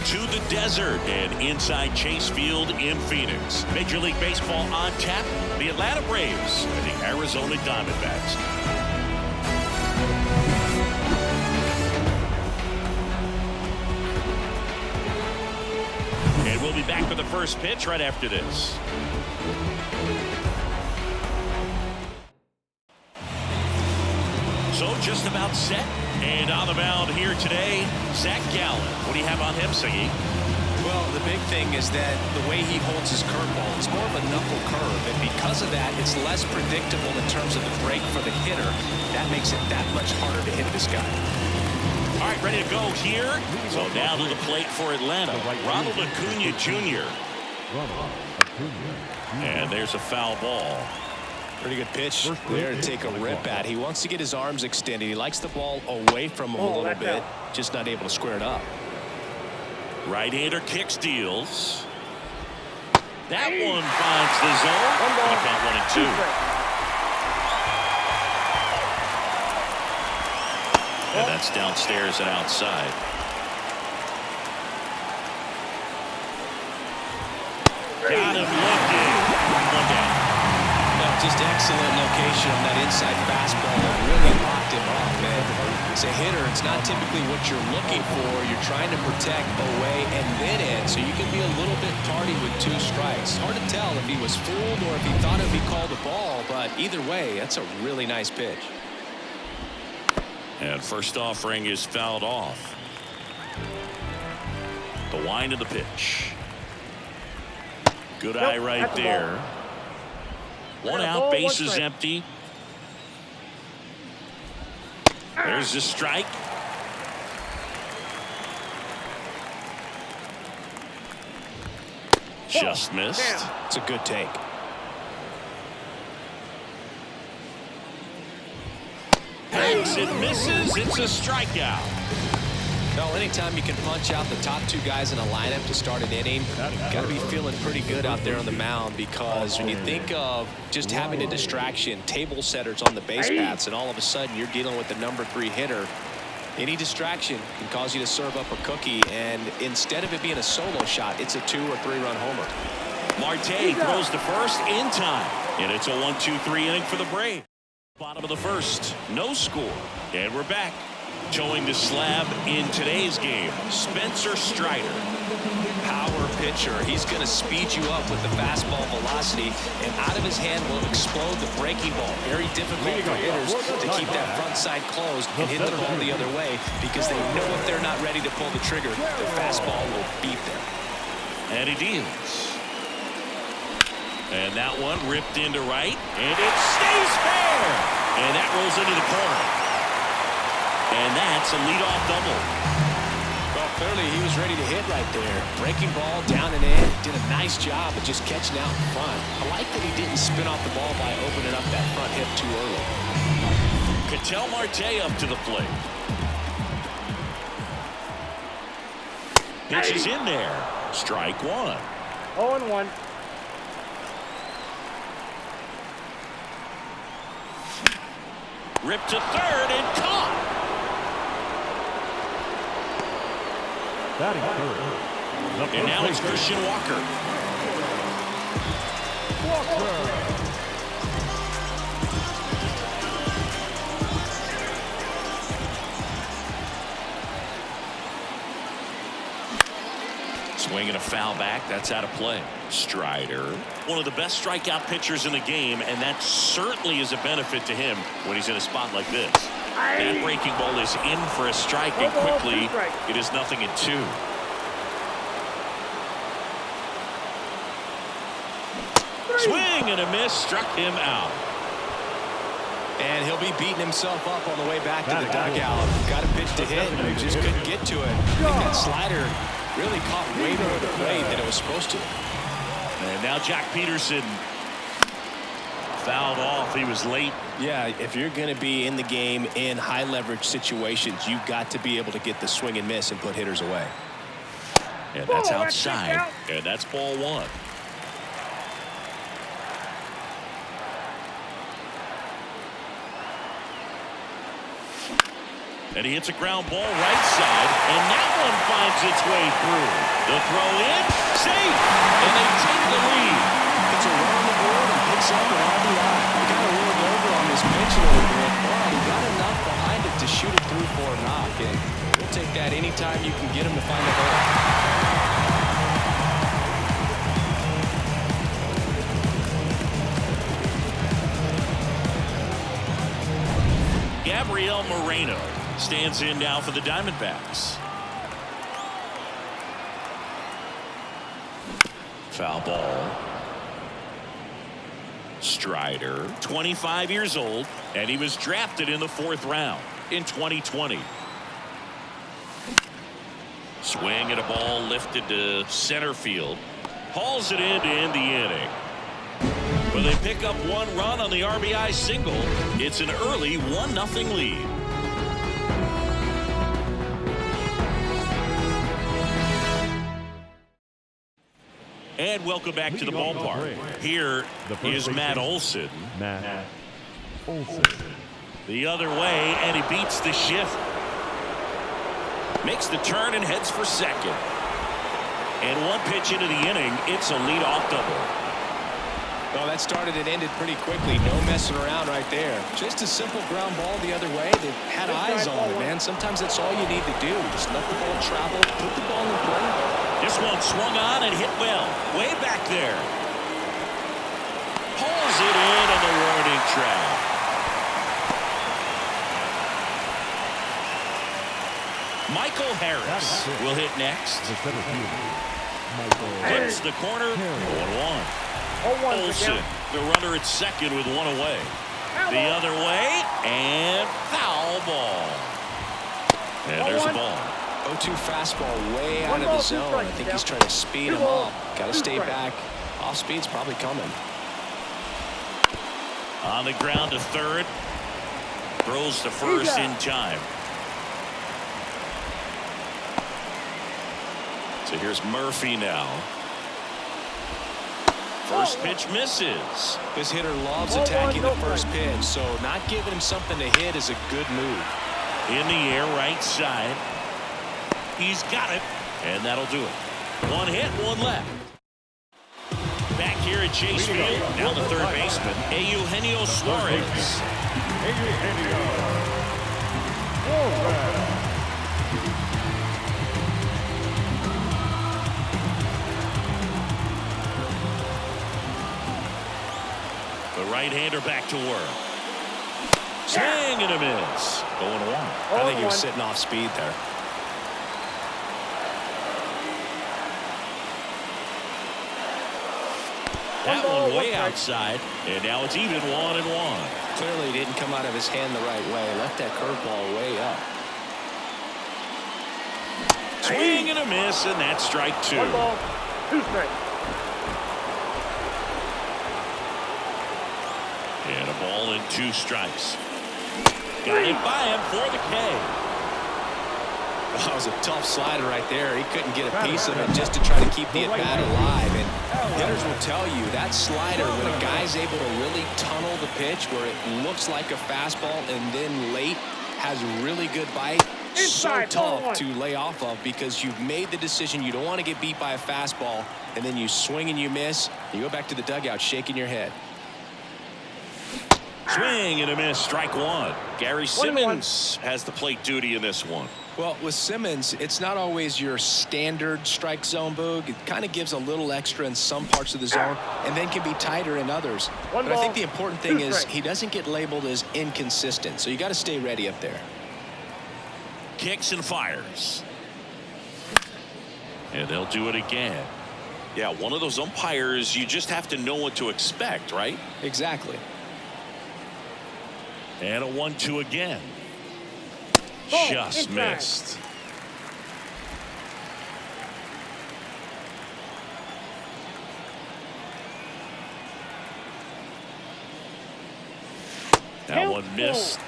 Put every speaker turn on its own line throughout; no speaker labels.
to the desert and inside Chase Field in Phoenix. Major League Baseball on tap, the Atlanta Braves and the Arizona Diamondbacks. And we'll be back with the first pitch right after this. So just about set. And on the mound here today, Zach Gallen. What do you have on him, Siggy?
Well, the big thing is that the way he holds his curveball, it's more of a knuckle curve. And because of that, it's less predictable in terms of the break for the hitter. That makes it that much harder to hit this guy.
All right, ready to go here. So now to the plate for Atlanta, Ronald Acuna Jr. And there's a foul ball.
Pretty good pitch there to take a rip at. He wants to get his arms extended. He likes the ball away from him a little bit, just not able to square it up.
Right-hander kicks, deals. That one finds the zone. Gonna count 1 and 2. And that's downstairs and outside. Got him looking. 1 down.
Just excellent location on that inside fastball. Really locked him up, man. As a hitter, it's not typically what you're looking for. You're trying to protect away and then in, so you can be a little bit tardy with 2 strikes. Hard to tell if he was fooled or if he thought it would be called a ball, but either way, that's a really nice pitch.
And first offering is fouled off. The wind of the pitch. Good eye right there. 1 out, base is empty. There's the strike. Just missed.
It's a good take.
Hangs and misses. It's a strikeout.
Well, anytime you can punch out the top 2 guys in a lineup to start an inning, you've got to be feeling pretty good out there on the mound, because when you think of just having a distraction, table setters on the base paths, and all of a sudden you're dealing with the number 3 hitter, any distraction can cause you to serve up a cookie, and instead of it being a solo shot, it's a 2 or 3 run homer.
Marte throws to first in time, and it's a 1-2-3 inning for the Braves. Bottom of the first, no score, and we're back. Showing the slab in today's game, Spencer Strider.
Power pitcher. He's going to speed you up with the fastball velocity, and out of his hand will explode the breaking ball. Very difficult for hitters to keep that front side closed and hit the ball the other way, because they know if they're not ready to pull the trigger, the fastball will beat them.
And he deals. And that one ripped into right, and it stays fair. And that rolls into the corner. And that's a leadoff double.
Well, clearly he was ready to hit right there. Breaking ball down and in. Did a nice job of just catching out in front. I like that he didn't spin off the ball by opening up that front hip too early.
Ketel Marte up to the plate. Pitch is in there. Strike 1.
0-1.
Ripped to third and caught. And now it's Christian Walker. Swinging a foul back. That's out of play. Strider, one of the best strikeout pitchers in the game, and that certainly is a benefit to him when he's in a spot like this. That breaking ball is in for a strike, and quickly it is 0-2. Swing and a miss, struck him out.
And he'll be beating himself up on the way back to the dugout. Got a pitch to hit, and he just couldn't get to it. I think that slider really caught way more the plate than it was supposed to.
And now Jack Peterson fouled off. He was late.
Yeah, if you're going to be in the game in high leverage situations, you've got to be able to get the swing and miss and put hitters away.
And that's outside. And that's ball 1. And he hits a ground ball right side, and that one finds its way through. The throw in, safe, and they take the lead.
It's a run on the board and picks up an RBI. He kind of rolled over on this pitch a little bit, but he got enough behind it to shoot it through for a knock, and we'll take that anytime you can get him to find the hole.
Gabriel Moreno stands in now for the Diamondbacks. Foul ball. Strider, 25 years old, and he was drafted in the 4th round in 2020. Swing at a ball lifted to center field. Hauls it in to end the inning. But they pick up 1 run on the RBI single. It's an early 1-0 lead. And welcome back to the ballpark. Here is Matt Olson. The other way, and he beats the shift. Makes the turn and heads for second. And 1 pitch into the inning, it's a leadoff double.
Well, that started and ended pretty quickly. No messing around right there. Just a simple ground ball the other way. They had eyes on it, man. Sometimes that's all you need to do. Just let the ball travel, put the ball in play.
This one swung on and hit well. Way back there. Pulls it in on the warning track. Michael Harris will hit next. Hits the corner. 1-1. Olsen, the runner at second with 1 away. The other way, and foul ball. And there's a ball.
0-2 fastball way out of the zone. I think he's trying to speed him up. Got to stay back. Off speed's probably coming.
On the ground to third. Throws to first in time. So here's Murphy now. First pitch misses.
This hitter loves attacking the first pitch, so not giving him something to hit is a good move.
In the air, right side. He's got it, and that'll do it. 1 hit, 1 left. Back here at Chase Field, now the third baseman, Eugenio Suarez. The right-hander back to work. Swing and a miss. Going 1.
I think he was sitting off speed there.
That one way outside, and now it's even 1-1.
Clearly didn't come out of his hand the right way. Left that curveball way up.
Swing and a miss, and that's strike 2.
1 ball, 2 strikes.
And a ball and 2 strikes. Got it by him for the K.
That was a tough slider right there. He couldn't get a piece of it just to try to keep the at-bat alive. And hitters will tell you that slider, when a guy's able to really tunnel the pitch where it looks like a fastball and then late has really good bite, so tough to lay off of because you've made the decision you don't want to get beat by a fastball, and then you swing and you miss. You go back to the dugout shaking your head.
Swing and a miss, strike 1. Gary Simmons has the plate duty in this one.
Well, with Simmons, it's not always your standard strike zone, Boog. It kind of gives a little extra in some parts of the zone and then can be tighter in others. But I think the important thing is he doesn't get labeled as inconsistent, so you got to stay ready up there.
Kicks and fires. And they'll do it again. Yeah, one of those umpires, you just have to know what to expect, right?
Exactly.
And a 1-2 again. Just missed. That one missed.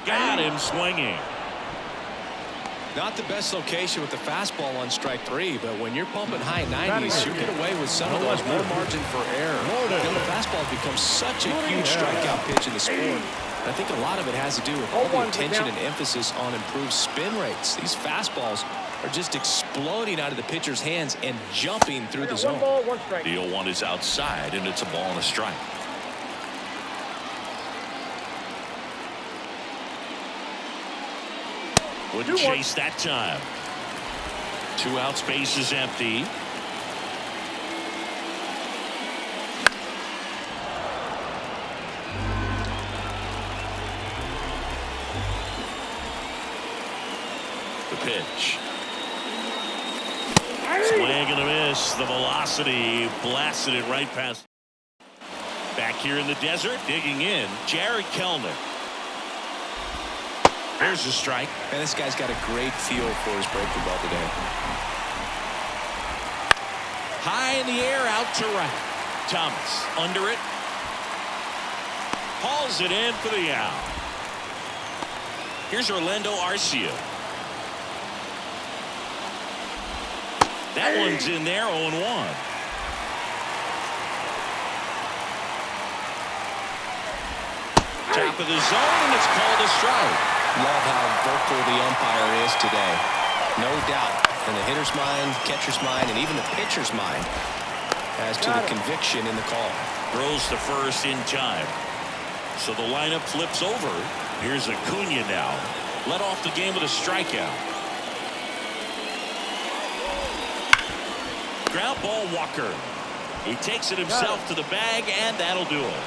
Got him swinging.
Not the best location with the fastball on strike 3, but when you're pumping high 90s, you get away with some of those, more margin for error. The fastball becomes such a huge strikeout pitch in the sport. And I think a lot of it has to do with all the attention and emphasis on improved spin rates. These fastballs are just exploding out of the pitcher's hands and jumping through the zone.
The 0-1 is outside, and it's a ball and a strike. Wouldn't chase that time. 2 outs, base is empty. The pitch. Swing and a miss. The velocity blasted it right past. Back here in the desert, digging in, Jared Kellner. There's a strike.
And this guy's got a great feel for his breaking ball today.
High in the air, out to right. Thomas under it. Hauls it in for the out. Here's Orlando Arcia. That one's in there, 0-1. Top of the zone, and it's called a strike.
Love how vocal the umpire is today. No doubt in the hitter's mind, catcher's mind, and even the pitcher's mind as to the conviction in the call.
Throws to first in time. So the lineup flips over. Here's Acuna now. Led off the game with a strikeout. Ground ball, Walker. He takes it himself to the bag, and that'll do it.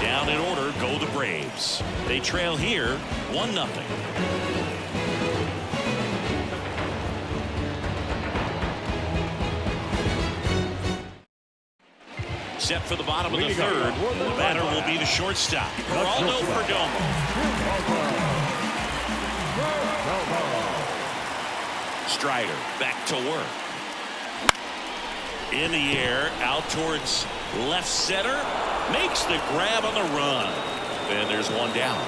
Down in order go the Braves. They trail here 1-0. Set for the bottom of the third. The batter will be the shortstop, Geraldo Perdomo. Strider back to work. In the air, out towards left center. Makes the grab on the run. And there's one down.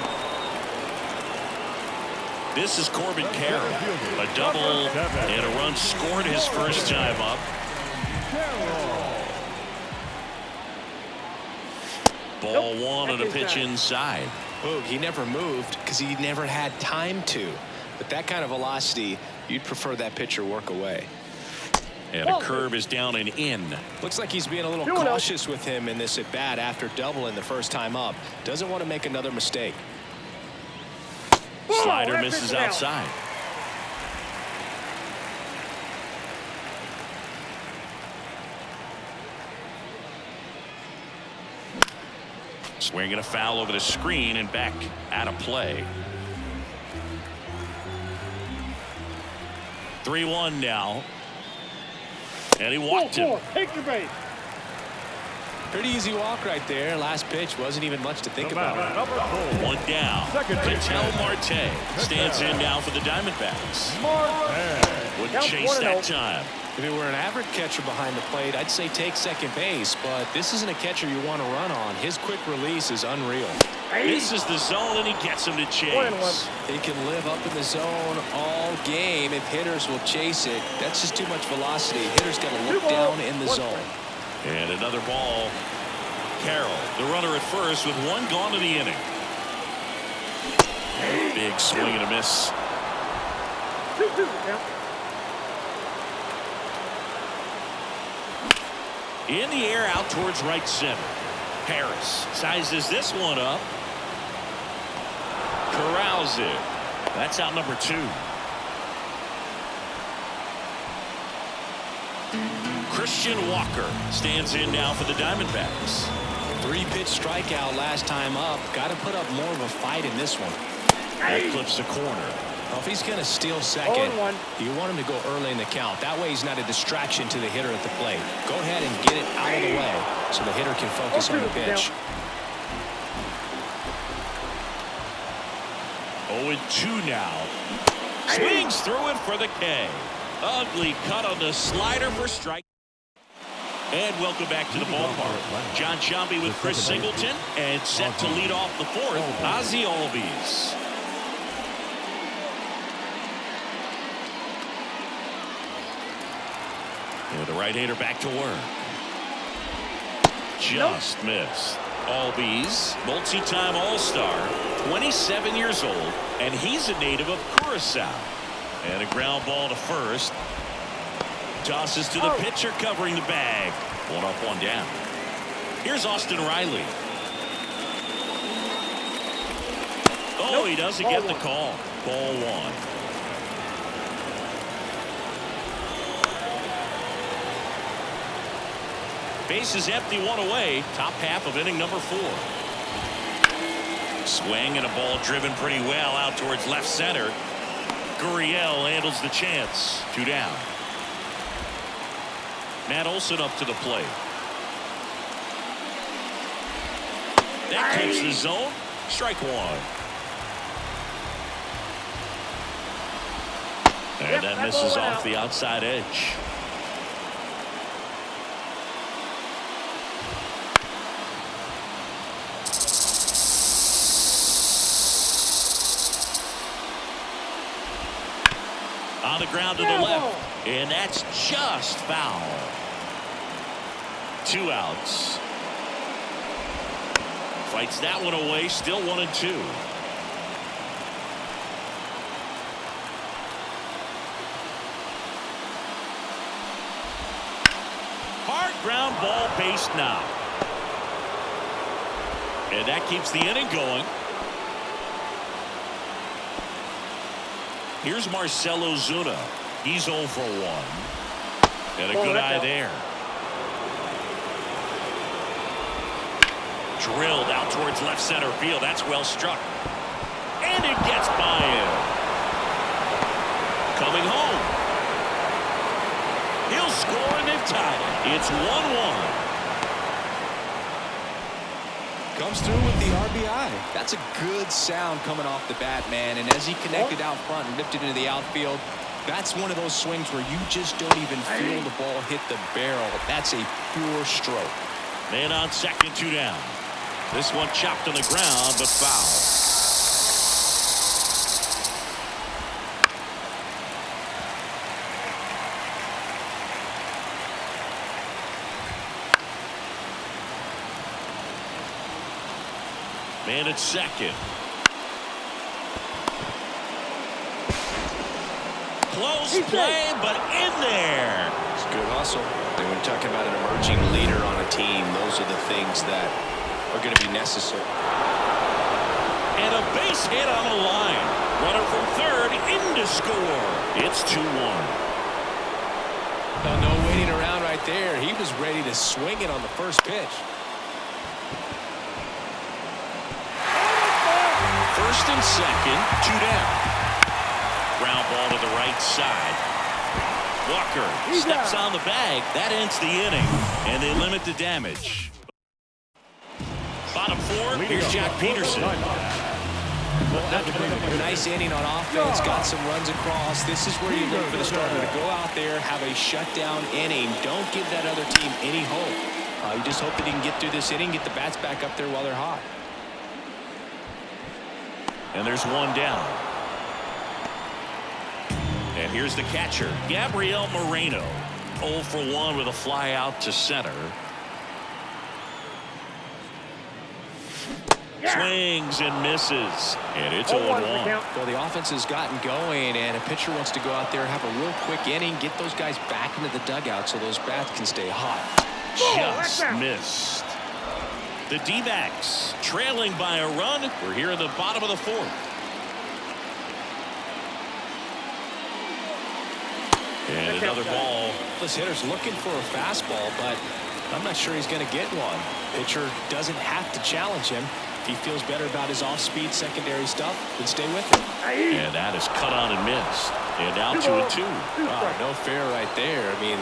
This is Corbin Carroll. A double and a run scored his first time up. Ball 1 on a pitch inside.
Oh, he never moved because he never had time to. But that kind of velocity, you'd prefer that pitcher work away.
And a curve is down and in.
Looks like he's being a little cautious with him in this at bat after doubling the first time up. Doesn't want to make another mistake.
Slider misses outside. Swinging a foul over the screen and back out of play. 3-1 now. And he walked him.
Take your base.
Pretty easy walk right there. Last pitch wasn't even much to think about.
One down. Ketel Marte stands in now for the Diamondbacks. Wouldn't chase that time.
If it were an average catcher behind the plate, I'd say take second base, but this isn't a catcher you want to run on. His quick release is unreal.
This is the zone, and he gets him to chase.
He can live up in the zone all game if hitters will chase it. That's just too much velocity. Hitters got to look down in the zone.
And another ball. Carroll, the runner at first with one gone in the inning. Big swing and a miss. In the air, out towards right center. Harris sizes this one up. Corrals it. That's out number 2. Christian Walker stands in now for the Diamondbacks.
3-pitch strikeout last time up. Got to put up more of a fight in this one.
That clips the corner.
Well, if he's going to steal second, you want him to go early in the count. That way he's not a distraction to the hitter at the plate. Go ahead and get it out of the way so the hitter can focus on the pitch.
0-2 now. Swings through it for the K. Ugly cut on the slider for strike. And welcome back to the ballpark. John Shambi with Chris Singleton, and set to lead off the fourth, Ozzie Albies. And the right-hander back to work. Just missed. Albies, multi-time All-Star, 27 years old, and he's a native of Curacao. And a ground ball to first. Tosses to the pitcher covering the bag. One up, one down. Here's Austin Riley. Oh, he doesn't get the call. Ball one. Base is empty, one away. Top half of inning number 4. Swing and a ball driven pretty well out towards left center. Gurriel handles the chance. 2 down. Matt Olson up to the plate. That keeps the zone. Strike one. And that misses off the outside edge. On the ground to the left, and that's just foul. 2 outs. Fights that one away, still 1-2. Hard ground ball, base now. And that keeps the inning going. Here's Marcell Ozuna. He's 0 for 1. And a good eye there. Drilled out towards left center field. That's well struck. And it gets by him. Coming home. He'll score and they've tied it. It's 1-1.
Comes through with the RBI. That's a good sound coming off the bat, man. And as he connected out front and ripped it into the outfield, that's one of those swings where you just don't even feel the ball hit the barrel. That's a pure stroke.
Man on second, 2 down. This one chopped on the ground, but foul. Man at second. Close play, but in there.
It's good hustle. And when talking about an emerging leader on a team, those are the things that are going to be necessary.
And a base hit on the line. Runner from third in to score. It's 2-1.
No waiting around right there. He was ready to swing it on the first pitch.
First and second, 2 down. Ground ball to the right side. Walker steps on the bag. That ends the inning, and they limit the damage. Bottom 4, here's Jack Peterson.
Well, after a nice inning on offense, got some runs across. This is where you look for the starter to go out there, have a shutdown inning. Don't give that other team any hope. You just hope that he can get through this inning, get the bats back up there while they're hot.
And there's 1 down. And here's the catcher, Gabriel Moreno. 0 for 1 with a fly out to center. Swings and misses. And it's 0-1.
Well, the offense has gotten going, and a pitcher wants to go out there, have a real quick inning, get those guys back into the dugout so those bats can stay hot.
Just missed. The D-backs trailing by a run. We're here in the bottom of the 4th. And another ball.
This hitter's looking for a fastball, but I'm not sure he's going to get one. Pitcher doesn't have to challenge him. If he feels better about his off-speed secondary stuff, then stay with it.
And that is cut on and missed. And now 2-2.
Wow, no fair right there. I mean,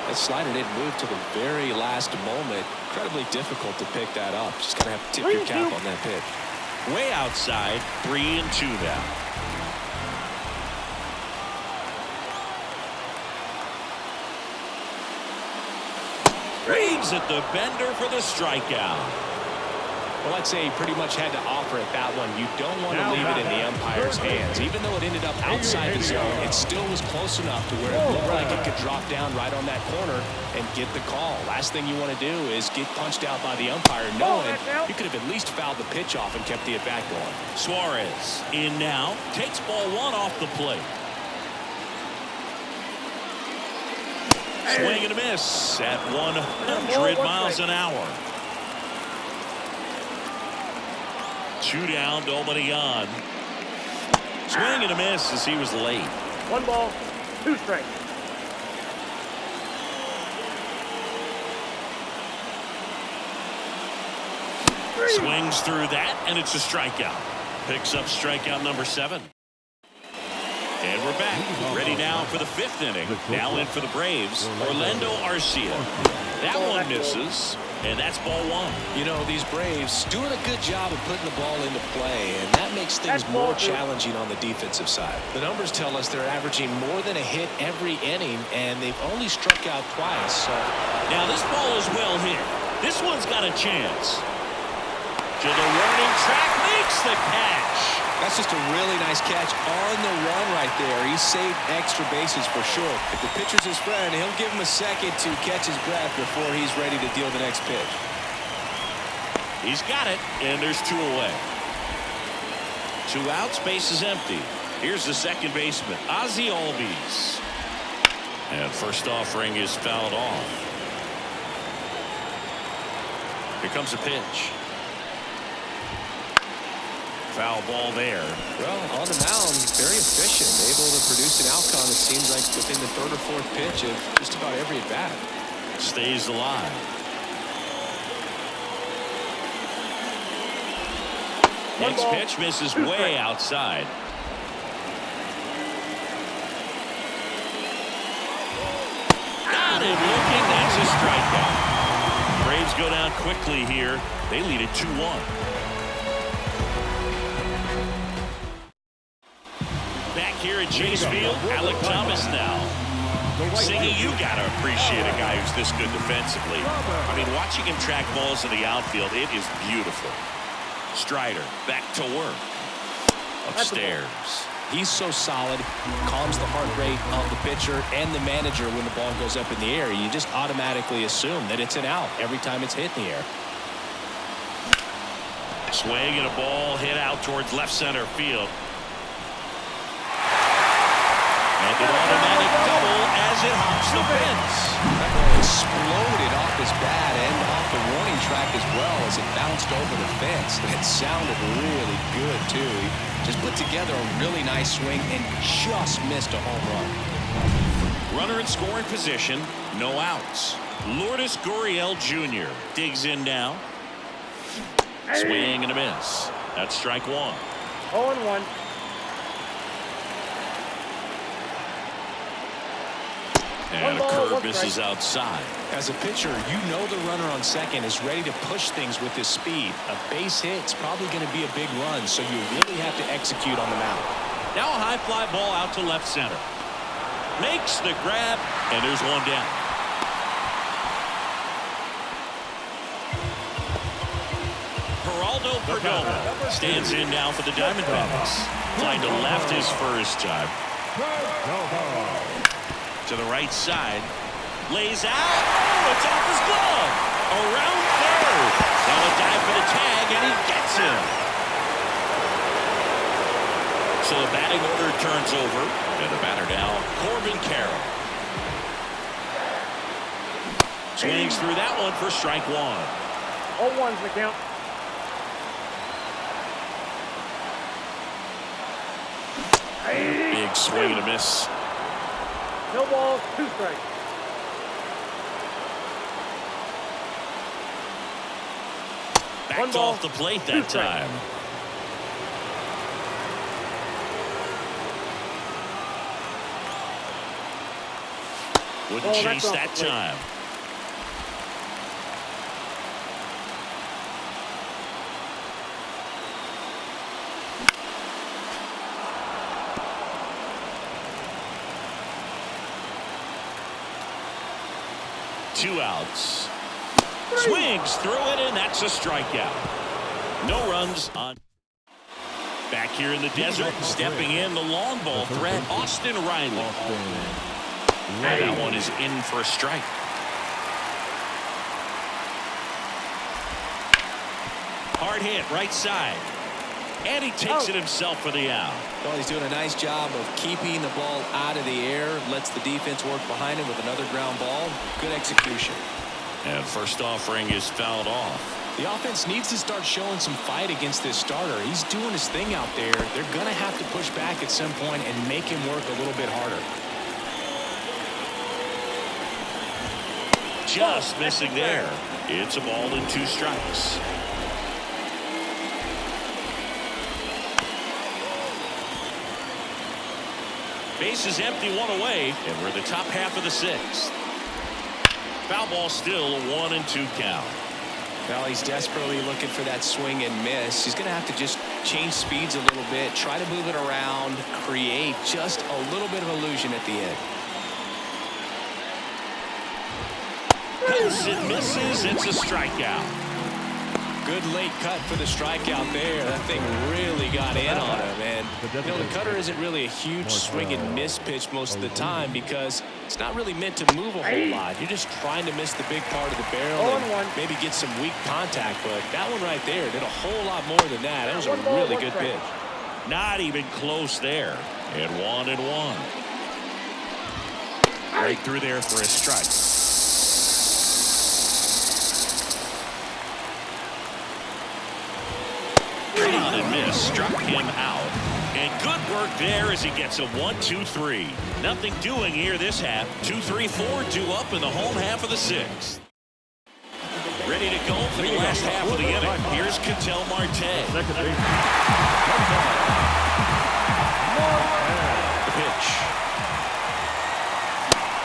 that slider didn't move to the very last moment. Incredibly difficult to pick that up. Just going to have to tip your cap on that pitch.
Way outside, 3-2 now. Swings at the bender for the strikeout.
Well, I'd say he pretty much had to offer at that one. You don't want to leave it in the umpire's hands. Even though it ended up outside the zone, it still was close enough to where it looked like it could drop down right on that corner and get the call. Last thing you want to do is get punched out by the umpire knowing you could have at least fouled the pitch off and kept the at-bat going.
Suarez in now. Takes ball one off the plate. Swing and a miss at 100 miles an hour. 2 down, nobody on. Swing and a miss as he was late.
1 ball, 2 strikes.
Swings through that, and it's a strikeout. Picks up strikeout number 7. And we're back. Ready now for the 5th inning. Now in for the Braves, Orlando Arcia. That one misses, and that's ball 1.
You know, these Braves doing a good job of putting the ball into play, and that makes things more challenging on the defensive side. The numbers tell us they're averaging more than a hit every inning, and they've only struck out twice. So
now this ball is well hit. This one's got a chance. To the warning track, makes the catch.
That's just a really nice catch on the run right there. He saved extra bases for sure. If the pitcher's his friend, he'll give him a second to catch his breath before he's ready to deal the next pitch.
He's got it, and there's 2 away. 2 outs, base is empty. Here's the second baseman, Ozzie Albies. And first offering is fouled off. Here comes a pitch. Foul ball there.
Well, on the mound, very efficient, able to produce an outcome, it seems like, within the 3rd or 4th pitch of just about every at-bat.
Stays alive. Next pitch misses way outside. Got him looking. That's a strikeout. Braves go down quickly here. They lead it 2-1. Back here at Chase Field, Alec Thomas now. Singing, you gotta appreciate a guy who's this good defensively. I mean, watching him track balls in the outfield, it is beautiful. Strider back to work. Upstairs.
He's so solid, calms the heart rate of the pitcher and the manager when the ball goes up in the air. You just automatically assume that it's an out every time it's hit in the air.
Swing and a ball hit out towards left center field. And an automatic double as it hops the fence.
That ball exploded off his bat and off the warning track as well as it bounced over the fence. It sounded really good, too. He just put together a really nice swing and just missed a home run.
Runner in scoring position, no outs. Lourdes Gurriel Jr. digs in now. Swing and a miss. That's strike 1.
0-1.
And a curve misses outside.
As a pitcher, you know the runner on second is ready to push things with his speed. A base hit's probably going to be a big run, so you really have to execute on the mound.
Now a high fly ball out to left center. Makes the grab, and there's 1 down. Geraldo Perdomo stands in now for the Diamondbacks. Flying to left his first time. To the right side. Lays out. Oh, it's off his glove. Around third. Now a dive for the tag, and he gets him. So the batting order turns over. And the batter now, Corbin Carroll. Swings through that one for strike 1.
0-1's the count.
Big swing and a miss.
No balls, 2 strikes.
Backed off the plate that time. Wouldn't chase that time. Two outs. Swings through it, and that's a strikeout. No runs on. Back here in the desert, stepping in the long ball threat, Austin Riley. And that one is in for a strike. Hard hit, right side. And he takes it himself for the out.
Well, he's doing a nice job of keeping the ball out of the air. Lets the defense work behind him with another ground ball. Good execution.
And first offering is fouled off.
The offense needs to start showing some fight against this starter. He's doing his thing out there. They're going to have to push back at some point and make him work a little bit harder.
Just missing there. It's a ball and 2 strikes. Base is empty, 1 away, and we're in the top half of the 6th. Foul ball still, a 1-2 count.
Well, he's desperately looking for that swing and miss. He's going to have to just change speeds a little bit, try to move it around, create just a little bit of illusion at the end.
Cuts and misses. It's a strikeout.
Good late cut for the strikeout there. That thing really got in on him. And, you know, the cutter isn't really a huge swing and miss pitch most of the time because it's not really meant to move a whole lot. You're just trying to miss the big part of the barrel and maybe get some weak contact. But that one right there did a whole lot more than that. That was a really good pitch.
Not even close there. And 1-1. Right through there for a strike. On and miss, struck him out. And good work there as he gets a 1-2-3. Nothing doing here this half. 2-3-4, 2 up in the home half of the 6th. Ready to go for the last half of the inning. Here's Ketel Marte. The pitch.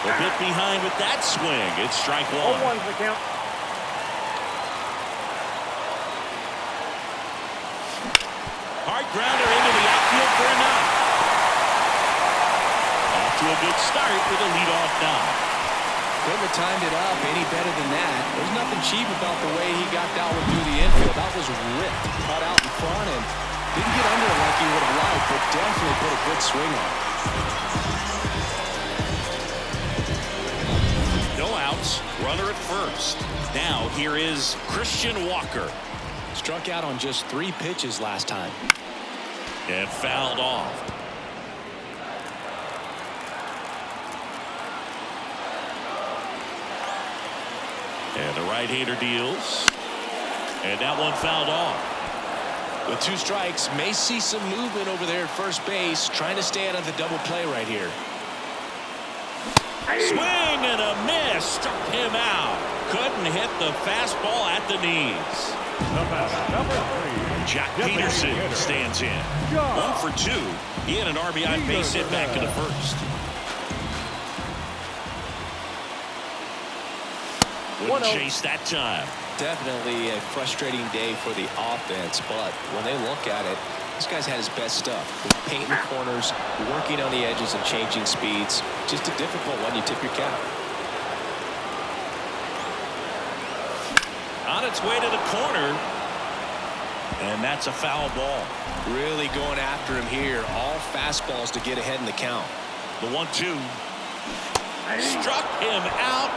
A bit behind with that swing. It's strike 1.
0-1's the count.
Hard grounder into the outfield for a knock. Off to a good start with a leadoff knock.
Couldn't have timed it up any better than that. There's nothing cheap about the way he got that one through the infield. That was ripped, cut out in front, and didn't get under it like he would have liked, but definitely put a good swing on it.
No outs, runner at first. Now here is Christian Walker.
Struck out on just 3 pitches last time.
And fouled off. And the right-hander deals. And that one fouled off.
With 2 strikes, may see some movement over there at first base, trying to stay out of the double play right here.
Swing and a miss. Struck him out. Couldn't hit the fastball at the knees. Jack Peterson stands in. 1 for 2. He had an RBI base hit back in the first. Wouldn't chase that time.
Definitely a frustrating day for the offense, but when they look at it, this guy's had his best stuff. Painting the corners, working on the edges and changing speeds. Just a difficult one, you tip your cap.
On its way to the corner. And that's a foul ball.
Really going after him here. All fastballs to get ahead in the count.
The 1-2. Struck him out.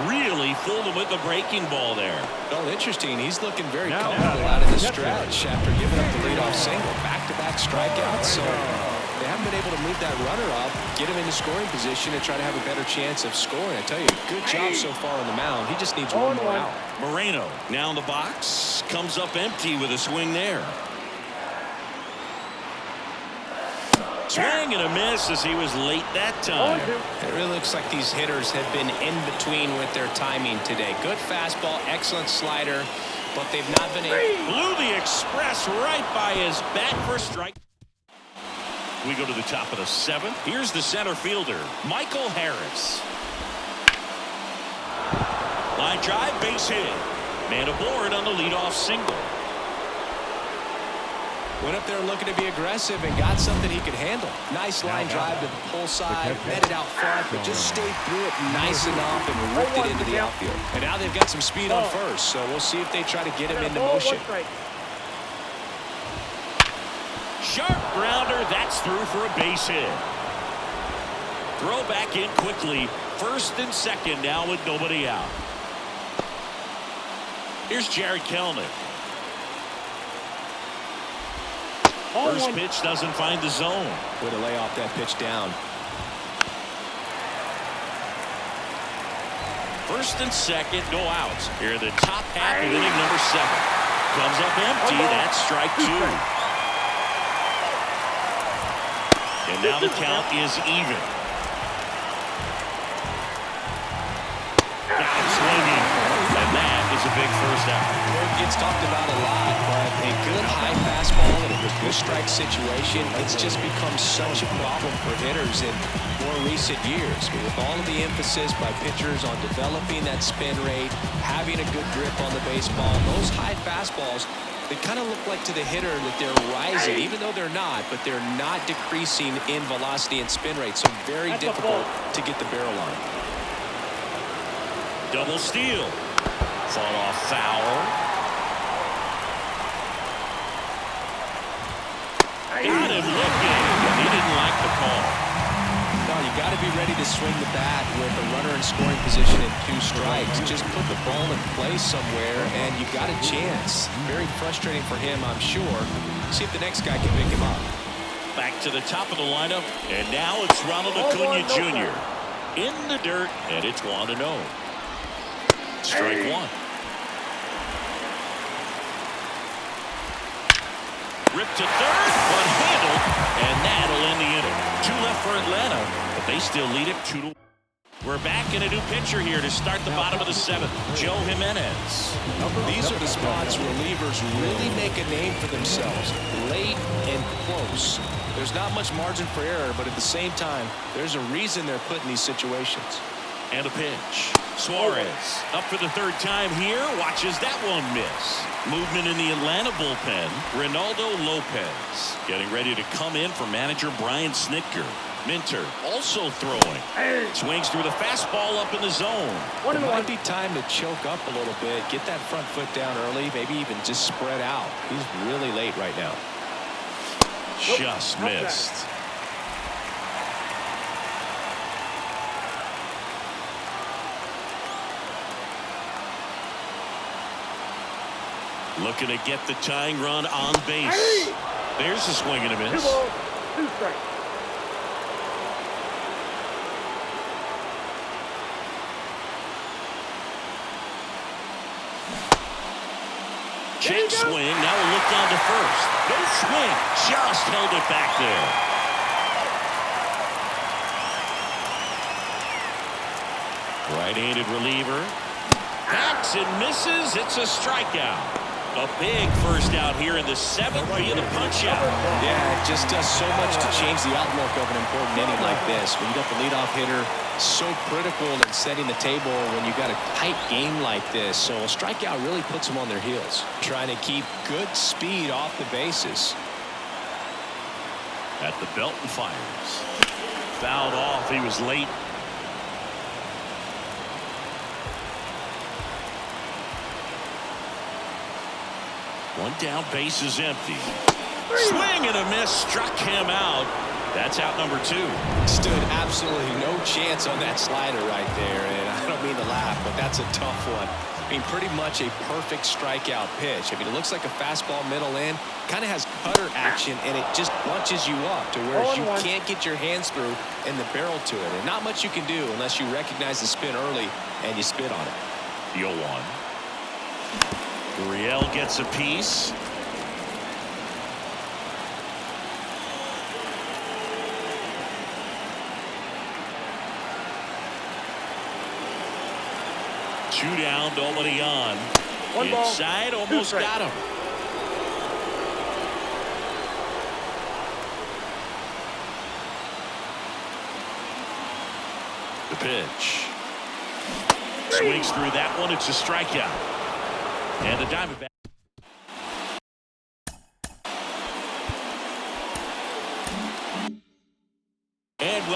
Really fooled him with the breaking ball there.
Well, interesting. He's looking very comfortable out in the stretch after giving up the leadoff single. Back-to-back strikeouts. So they haven't been able to move that runner up, get him into scoring position, and try to have a better chance of scoring. I tell you, good job so far on the mound. He just needs one more out.
Moreno now in the box. Comes up empty with a swing there. Swing and a miss as he was late that time.
It really looks like these hitters have been in between with their timing today. Good fastball, excellent slider, but they've not been able.
Blew the express right by his bat for strike. We go to the top of the 7th. Here's the center fielder, Michael Harris. Line drive, base hit. Man aboard on the leadoff single.
Went up there looking to be aggressive and got something he could handle. Nice line drive to the pull side, met it out front, but just stayed through it nice enough and ripped it into the outfield. And now they've got some speed on first, so we'll see if they try to get him into motion.
Sharp grounder, that's through for a base hit. Throw back in quickly. First and second now with nobody out. Here's Jared Kelenic. First pitch doesn't find the zone.
Way to lay off that pitch down.
First and second, no outs. Here in the top half of inning number 7. Comes up empty. That's strike 2. And now the count is even. Got him swinging. And that is a big first out.
It gets talked about a lot, but a good high fastball in a good strike situation, it's just become such a problem for hitters in more recent years. With all of the emphasis by pitchers on developing that spin rate, having a good grip on the baseball, those high fastballs, they kind of look like to the hitter that they're rising, even though they're not, but they're not decreasing in velocity and spin rate, so very difficult to get the barrel on.
Double steal. Fought off foul. Got him looking. He didn't like the call.
No, you got to be ready to swing the bat with a runner in scoring position and 2 strikes. Just put the ball in place somewhere, and you got a chance. Very frustrating for him, I'm sure. See if the next guy can pick him up.
Back to the top of the lineup, and now it's Ronald Acuna Jr. in the dirt, and it's 1-0. Strike 1. Ripped to third, but handled, and that'll end the inning. 2 left for Atlanta, but they still lead it 2-1. We're back in a new pitcher here to start the bottom of the 7th, Joe Jimenez.
These are the spots relievers really make a name for themselves, late and close. There's not much margin for error, but at the same time, there's a reason they're put in these situations.
And a pitch. Suarez up for the 3rd time here. Watches that one miss. Movement in the Atlanta bullpen. Ronaldo Lopez getting ready to come in for manager Brian Snitker. Minter also throwing. Swings through the fastball up in the zone.
It might be time to choke up a little bit. Get that front foot down early. Maybe even just spread out. He's really late right now.
Just missed. Looking to get the tying run on base. There's a swing and a miss.
2 balls, 2 strikes.
Check swing. Now we'll look down to first. No swing. Just held it back there. Right-handed reliever. Backs and misses. It's a strikeout. A big first out here in the 7th via the punch-out.
Yeah, it just does so much to change the outlook of an important inning like this. When you got the leadoff hitter, so critical in setting the table when you got a tight game like this. So a strikeout really puts them on their heels. Trying to keep good speed off the bases.
At the belt and fires. Fouled off. He was late. One down, base is empty. Swing and a miss, struck him out. That's out number 2.
Stood absolutely no chance on that slider right there, and I don't mean to laugh, but that's a tough one. I mean, pretty much a perfect strikeout pitch. I mean, it looks like a fastball middle in, kind of has cutter action, and it just bunches you up to where you can't get your hands through and the barrel to it. And not much you can do unless you recognize the spin early and you spit on it.
The 0-1. Gurriel gets a piece. Two down, nobody on. Inside, almost got him. The pitch. Swings through that one. It's a strikeout. And the Diamondbacks.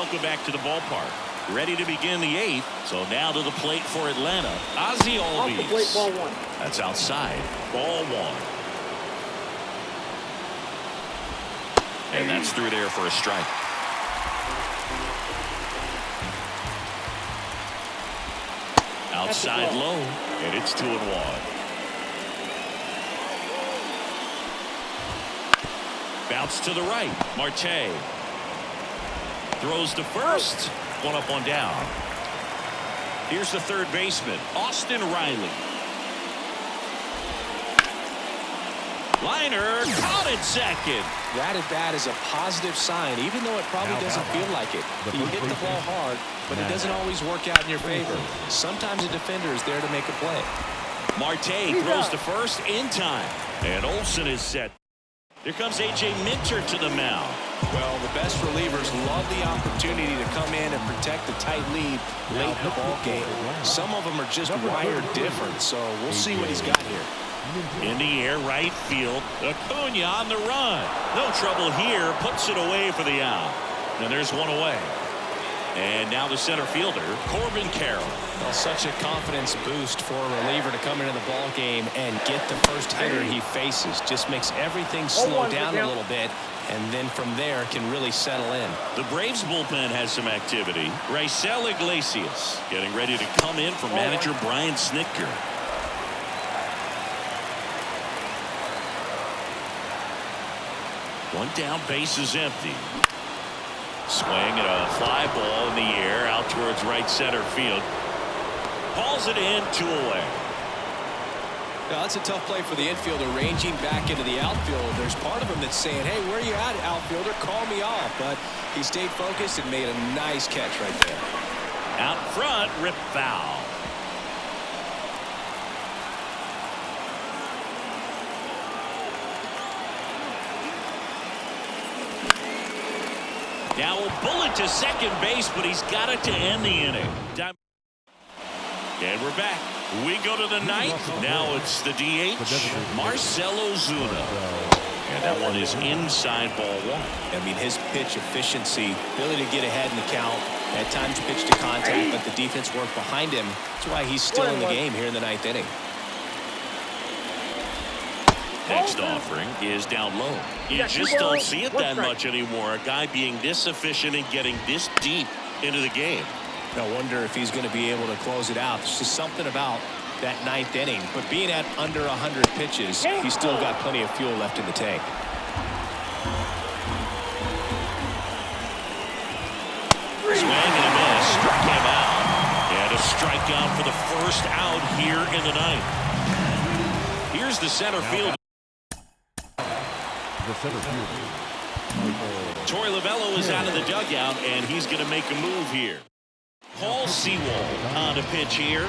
welcome back to the ballpark. Ready to begin the 8th. So now to the plate for Atlanta. Ozzie
Off the plate,
Albies.
ball 1.
That's outside. Ball 1. And that's through there for a strike. Outside low, and it's 2-1. Bounce to the right. Marte throws to first. 1 up, 1 down. Here's the third baseman, Austin Riley. Liner caught at second.
That at bat is a positive sign, even though it probably doesn't feel like it. You hit the ball hard, but it doesn't always work out in your favor. Sometimes a defender is there to make a play.
Marte throws to first in time. And Olsen is set. Here comes A.J. Minter to the mound.
Well, the best relievers love the opportunity to come in and protect a tight lead late in the ball game. Some of them are just wired different, so we'll see what he's got here.
In the air, right field. Acuna on the run. No trouble here. Puts it away for the out. And there's 1 away. And now the center fielder, Corbin Carroll.
Well, such a confidence boost for a reliever to come into the ball game and get the first hitter he faces. Just makes everything slow down a little bit, and then from there can really settle in.
The Braves bullpen has some activity. Raisel Iglesias getting ready to come in for manager Brian Snitker. One down, base is empty. Swing and a fly ball in the air out towards right center field. Hauls it in, 2 away.
Now, that's a tough play for the infielder, ranging back into the outfield. There's part of him that's saying, hey, where are you at, outfielder? Call me off. But he stayed focused and made a nice catch right there.
Out front, rip foul. Now a bullet to second base, but he's got it to end the inning. And we're back. We go to the 9th. Now it's the DH, Marcell Ozuna. And that one is inside ball 1.
I mean, his pitch efficiency, ability to get ahead in the count, at times pitch to contact, but the defense worked behind him. That's why he's still in the game here in the 9th inning.
Next offering is down low. You just don't see it that much anymore. A guy being this efficient and getting this deep into the game.
I wonder if he's going to be able to close it out. There's just something about that 9th inning. But being at under 100 pitches, he's still got plenty of fuel left in the tank.
Swing and a miss. Struck him out. And a strikeout for the first out here in the 9th. Here's the center field. Torey Lovullo is out of the dugout, and he's going to make a move here. Paul Sewald on the pitch here.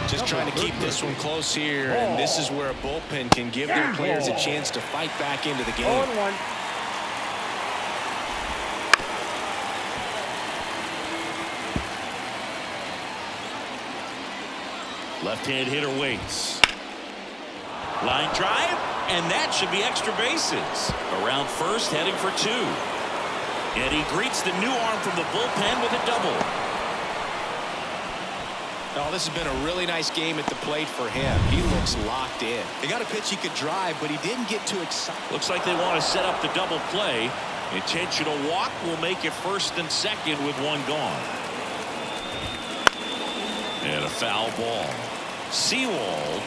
Just trying to keep this one close here, and this is where a bullpen can give their players a chance to fight back into the game.
0-1.
Left-hand hitter waits. Line drive, and that should be extra bases. Around first, heading for 2. And he greets the new arm from the bullpen with a double.
Oh, this has been a really nice game at the plate for him. He looks locked in. They got a pitch he could drive, but he didn't get too excited.
Looks like they want to set up the double play. Intentional walk will make it first and second with 1 gone. And a foul ball. Sewald,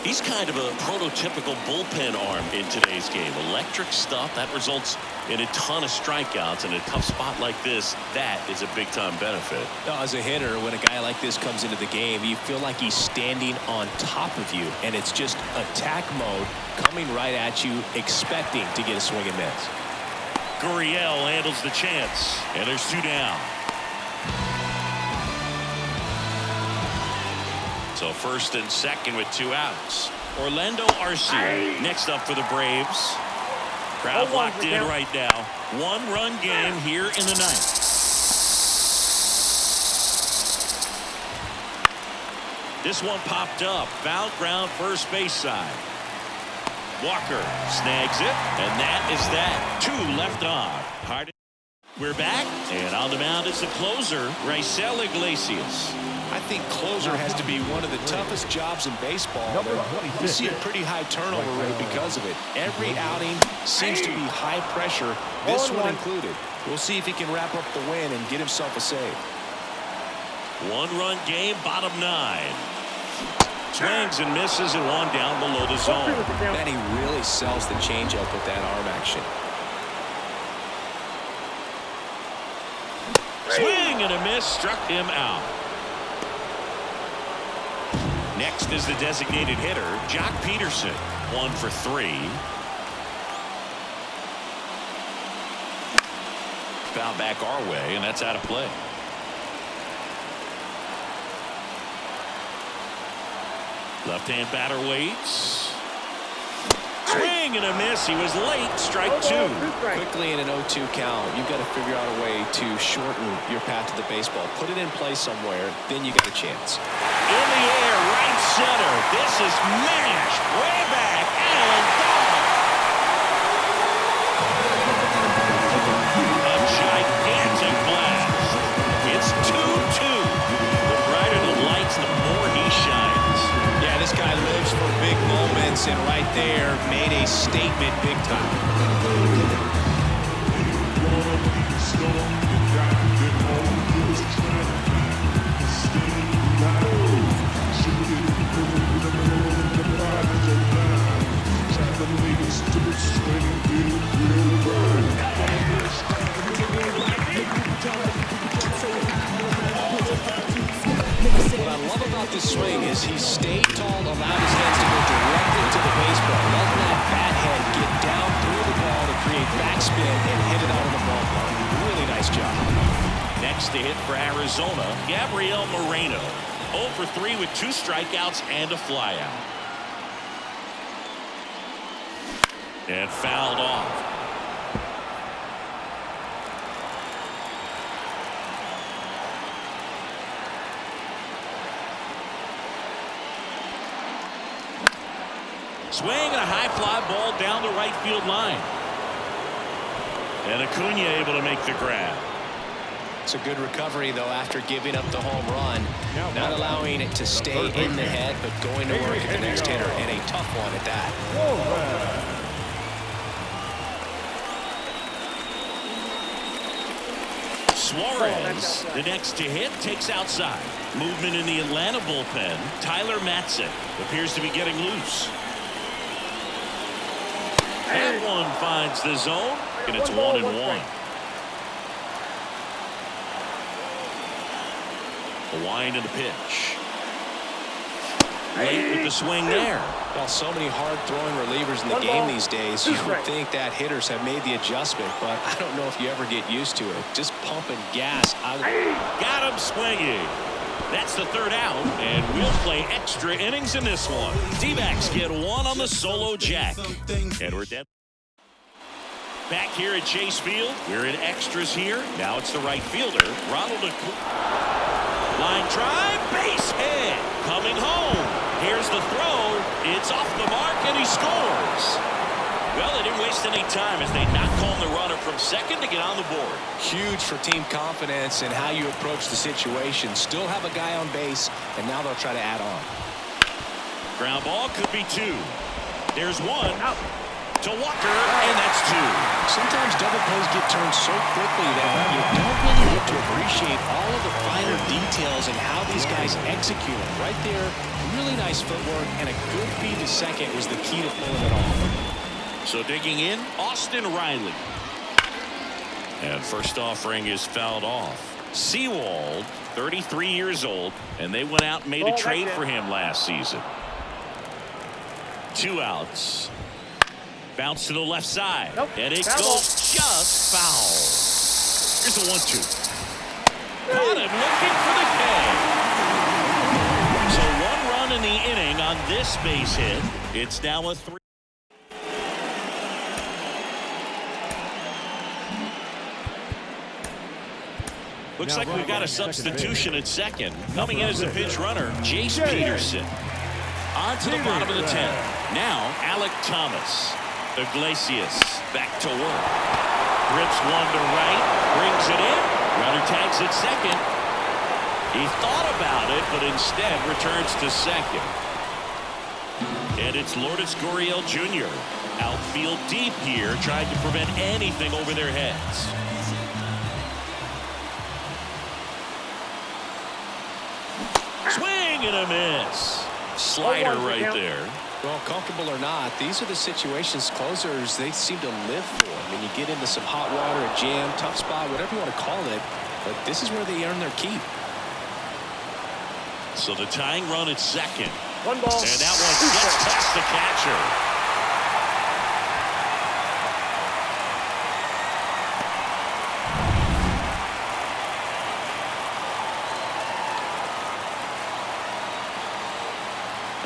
he's kind of a prototypical bullpen arm in today's game. Electric stuff that results in a ton of strikeouts. In a tough spot like this, that is a big-time benefit.
Now, as a hitter, when a guy like this comes into the game, you feel like he's standing on top of you, and it's just attack mode coming right at you, expecting to get a swing and miss.
Gurriel handles the chance, and there's 2 down. So first and second with 2 outs. Orlando Arcia next up for the Braves. Crowd locked in right now. 1-run game here in the 9th. This one popped up. Foul ground first base side. Walker snags it, and that is that. 2 left on. We're back, and on the mound is the closer, Raisel Iglesias.
I think closer has to be one of the toughest jobs in baseball. You see a pretty high turnover rate because of it. Every outing seems to be high pressure, this one included. We'll see if he can wrap up the win and get himself a save.
One-run game, bottom 9. Swings and misses and one down below the zone.
Man, he really sells the changeup with that arm action.
Swing and a miss, struck him out. Next is the designated hitter, Jock Peterson, 1 for 3. Foul back our way, and that's out of play. Left-hand batter waits. Swing and a miss. He was late. Strike 2.
Quickly in an 0-2 count, you've got to figure out a way to shorten your path to the baseball. Put it in play somewhere, then you got a chance.
In the air, right center. This is mashed way back and gone. A gigantic blast. It's 2-2. The brighter the lights, the more he shines.
Yeah, this guy lives for big moments, and right there made a statement big time. What I love about this swing is he stayed tall, allowed his hands to go directly to the baseball, letting that bat head get down through the ball to create backspin and hit it out of the ballpark. Really nice job.
Next to hit for Arizona, Gabriel Moreno. 0 for 3 with 2 strikeouts and a flyout. And fouled off. Swing and a high fly ball down the right field line. And Acuna able to make the grab.
It's a good recovery, though, after giving up the home run. Not allowing it to stay in the head, but going to work at the next hitter, and a tough one at that.
Suarez, the next to hit, takes outside. Movement in the Atlanta bullpen. Tyler Matzik appears to be getting loose. That one finds the zone, and it's 1-1. The wind of the pitch. Late with the swing there.
Well, so many hard-throwing relievers in the game these days. You would think that hitters have made the adjustment, but I don't know if you ever get used to it. Just pumping gas out of the...
Got him swinging. That's the 3rd out, and we'll play extra innings in this one. D-backs get 1 on the solo jack. And we're dead. Back here at Chase Field, we're in extras here. Now it's the right fielder, Ronald Acuna. Line drive, base hit, coming home. Here's the throw. It's off the mark, and he scores. Well, they didn't waste any time as they knocked home the runner from second to get on the board.
Huge for team confidence and how you approach the situation. Still have a guy on base, and now they'll try to add on.
Ground ball could be 2. There's 1 out to Walker, and that's 2.
Sometimes double plays get turned so quickly that you don't really get to appreciate all of the finer details and how these guys execute it. Right there, really nice footwork, and a good feed to second was the key to pulling it off.
So digging in, Austin Riley. And first offering is fouled off. Sewald, 33 years old, and they went out and made a trade for him last season. 2 outs. Bounce to the left side. And it goes just foul. Here's the 1-2. Caught him looking for the K. So 1 run in the inning on this base hit. It's now a 3. Looks like we've got a substitution at second. Coming in as a pinch runner, Jace Peterson. On to the bottom of the 10th. Now, Alec Thomas. Iglesias back to work. Rips one to right. Brings it in. Runner tags at second. He thought about it, but instead returns to second. And it's Lourdes Gurriel Jr. outfield deep here, trying to prevent anything over their heads. Swing and a miss. Slider right there.
Well, comfortable or not, these are the situations closers they seem to live for. I mean, you get into some hot water, a jam, tough spot, whatever you want to call it, but this is where they earn their keep.
So the tying run at second.
One ball.
And that one gets past the catcher.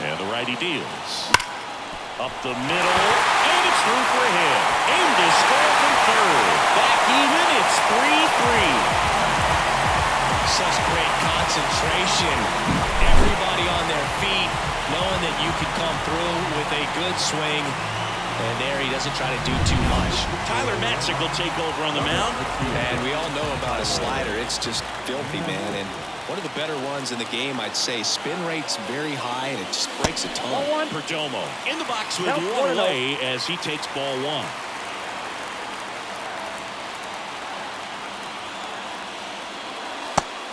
And the righty deals. Up the middle. And it's through for a hit. Aimed to score from third. Back even. It's 3-3.
Such great concentration. Everybody on their feet, knowing that you could come through with a good swing. And there he doesn't try to do too much.
Tyler Matzik will take over on the mound.
And we all know about a slider. It's just filthy, man. And one of the better ones in the game, I'd say. Spin rate's very high, and it just breaks a ton.
Perdomo in the box with one away as he takes ball one.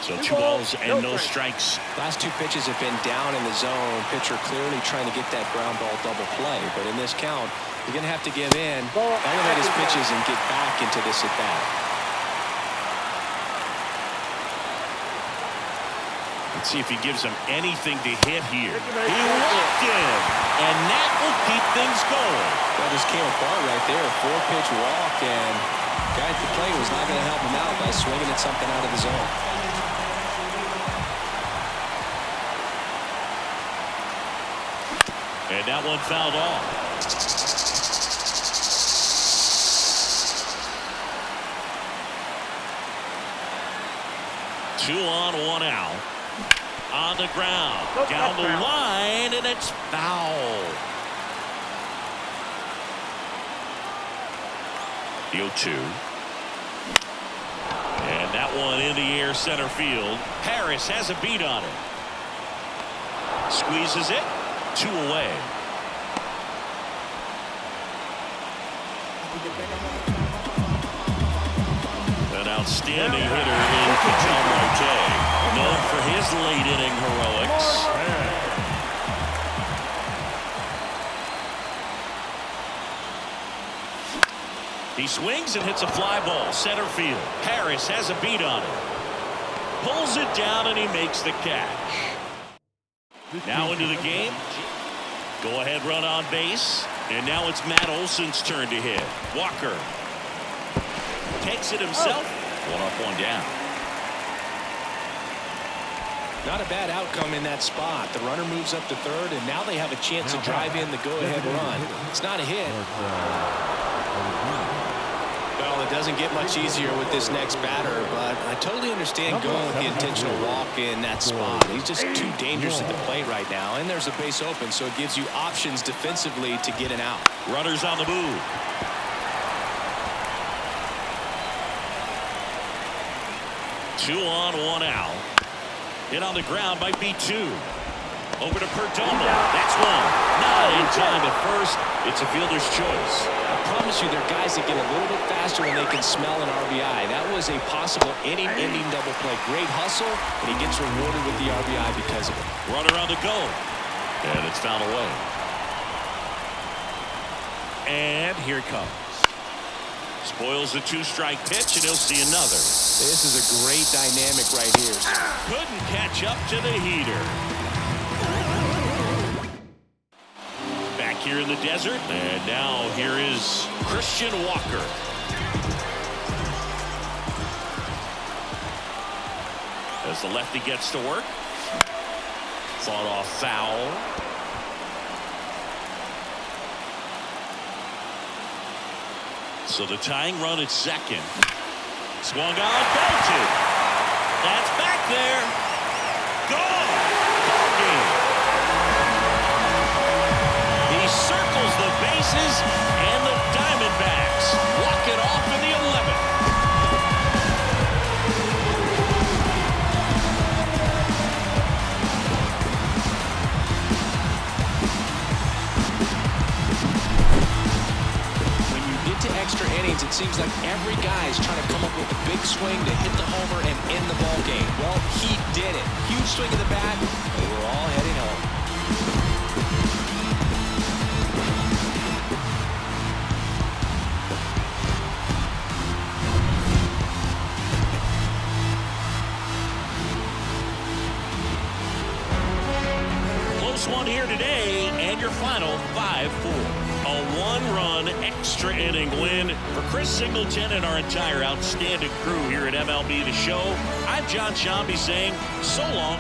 So 2 balls and no strikes.
Last 2 pitches have been down in the zone. Pitcher clearly trying to get that ground ball double play. But in this count, you're going to have to give in, elevate his pitches, and get back into this at-bat.
Let's see if he gives him anything to hit here. He walked in, and that will keep things going.
That just came apart right there. 4-pitch walk, and guy at the plate was not going to help him out by swinging at something out of the zone.
And that one fouled off. Two on, one out. On the ground. Down the line, and it's foul. The 0-2. And that one in the air center field. Harris has a beat on it. Squeezes it. 2 away. An outstanding hitter in Ketel Marte, known for his late inning heroics. He swings and hits a fly ball center field. Harris has a beat on it. Pulls it down and he makes the catch. Now into the game. Go ahead run on base. And now it's Matt Olson's turn to hit. Walker takes it himself. 1 up, 1 down.
Not a bad outcome in that spot. The runner moves up to third, and now they have a chance to drive in the go-ahead run. It's not a hit. Well, it doesn't get much easier with this next batter, but I totally understand going with the intentional walk in that spot. He's just too dangerous at the plate right now, and there's a base open, so it gives you options defensively to get an out.
Runners on the move. Two on, 1 out. Hit on the ground might be 2. Over to Perdomo. That's 1. Not in time at first. It's a fielder's choice.
I promise you, there are guys that get a little bit faster when they can smell an RBI. That was a possible inning-ending double play. Great hustle, and he gets rewarded with the RBI because of it.
Runner on the go. And it's fouled away. And here it comes. Spoils the 2-strike pitch, and he'll see another.
This is a great dynamic right here.
Couldn't catch up to the heater. Back here in the desert, and now here is Christian Walker. As the lefty gets to work. Fought off foul. So the tying run at second. Swung on, belted. That's back there. Gone. Ball game. He circles the bases, and the Diamondbacks walk it off in the 11th.
innings, it seems like every guy is trying to come up with a big swing to hit the homer and end the ball game. Well, he did it. Huge swing of the bat, and we're all heading home.
One here today, and your final 5-4. A one-run extra inning win for Chris Singleton and our entire outstanding crew here at MLB The Show. I'm John Shambi saying so long.